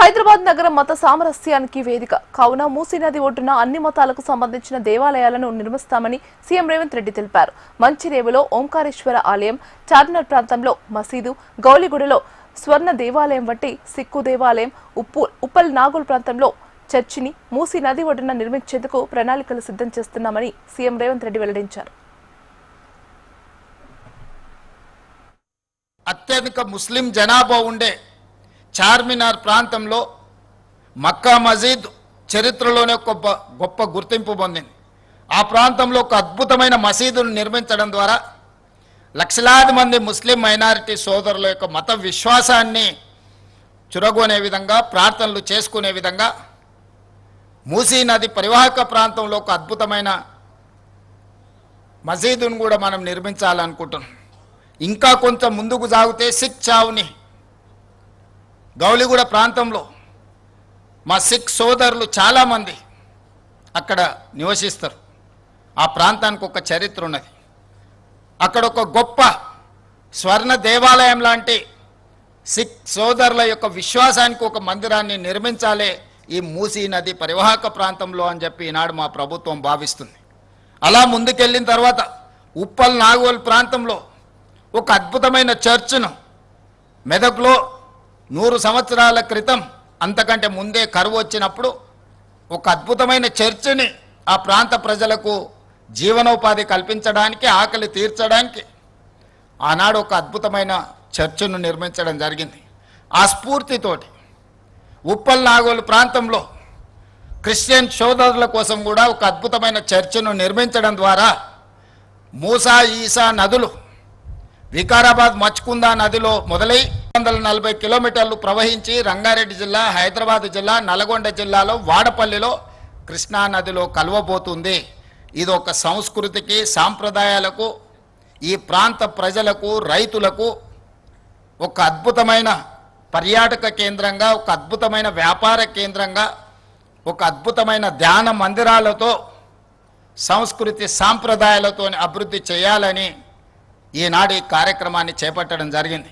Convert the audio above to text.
హైదరాబాద్ నగరం మత సామరస్యానికి వేదిక కావున మూసీ నది ఒడ్డున అన్ని మతాలకు సంబంధించిన దేవాలయాలను నిర్మిస్తామని సీఎం రేవంత్ రెడ్డి తెలిపారు. మంచిరేవులో ఓంకారేశ్వర ఆలయం, చార్మినార్ ప్రాంతంలో మసీదు, గౌలిగూడలో స్వర్ణ దేవాలయం వంటి సిక్కు దేవాలయం, ఉప్పల్ నాగోల్ ప్రాంతంలో చర్చిని మూసీ నది ఒడ్డున నిర్మించేందుకు ప్రణాళికలు సిద్ధం చేస్తున్నామని సీఎం రేవంత్ రెడ్డి వెల్లడించారు. అత్యధిక ముస్లిం జనాభా ఉండే చార్మినార్ ప్రాంతంలో మక్కా మసీద్ చరిత్రలోనే ఒక గొప్ప గుర్తింపు పొందింది. ఆ ప్రాంతంలో ఒక అద్భుతమైన మసీదును నిర్మించడం ద్వారా లక్షలాది మంది ముస్లిం మైనారిటీ సోదరుల యొక్క మత విశ్వాసాన్ని చురగొనే విధంగా, ప్రార్థనలు చేసుకునే విధంగా మూసీ నది పరివాహక ప్రాంతంలో ఒక అద్భుతమైన మసీదును కూడా మనం నిర్మించాలనుకుంటున్నాం. ఇంకా కొంచెం ముందుకు సాగితే సిక్ చావుని గౌలిగూడ ప్రాంతంలో మా సిక్ సోదరులు చాలామంది అక్కడ నివసిస్తారు. ఆ ప్రాంతానికి ఒక చరిత్ర ఉన్నది. అక్కడ ఒక గొప్ప స్వర్ణ దేవాలయం లాంటి సిక్ సోదరుల యొక్క విశ్వాసానికి ఒక మందిరాన్ని నిర్మించాలి ఈ మూసీ నది పరివాహక ప్రాంతంలో అని చెప్పి ఈనాడు మా ప్రభుత్వం భావిస్తుంది. అలా ముందుకెళ్ళిన తర్వాత ఉప్పల్ నాగోల్ ప్రాంతంలో ఒక అద్భుతమైన చర్చ్ను మెదక్లో 100 సంవత్సరాల క్రితం, అంతకంటే ముందే కరువు వచ్చినప్పుడు ఒక అద్భుతమైన చర్చిని ఆ ప్రాంత ప్రజలకు జీవనోపాధి కల్పించడానికి, ఆకలి తీర్చడానికి ఆనాడు ఒక అద్భుతమైన చర్చిను నిర్మించడం జరిగింది. ఆ స్ఫూర్తితోటి ఉప్పల్ నాగోలు ప్రాంతంలో క్రిస్టియన్ సోదరుల కోసం కూడా ఒక అద్భుతమైన చర్చిను నిర్మించడం ద్వారా మూసా, ఈసా నదులు వికారాబాద్ మచ్కుందా నదిలో మొదలై 140 కిలోమీటర్లు ప్రవహించి రంగారెడ్డి జిల్లా, హైదరాబాద్ జిల్లా, నల్గొండ జిల్లాలో వాడపల్లిలో కృష్ణా నదిలో కలవబోతుంది. ఇది ఒక సంస్కృతికి, సాంప్రదాయాలకు, ఈ ప్రాంత ప్రజలకు, రైతులకు ఒక అద్భుతమైన పర్యాటక కేంద్రంగా, ఒక అద్భుతమైన వ్యాపార కేంద్రంగా, ఒక అద్భుతమైన ధ్యాన మందిరాలతో, సంస్కృతి సాంప్రదాయాలతో అభివృద్ధి చేయాలని ఈనాడు ఈ కార్యక్రమాన్ని చేపట్టడం జరిగింది.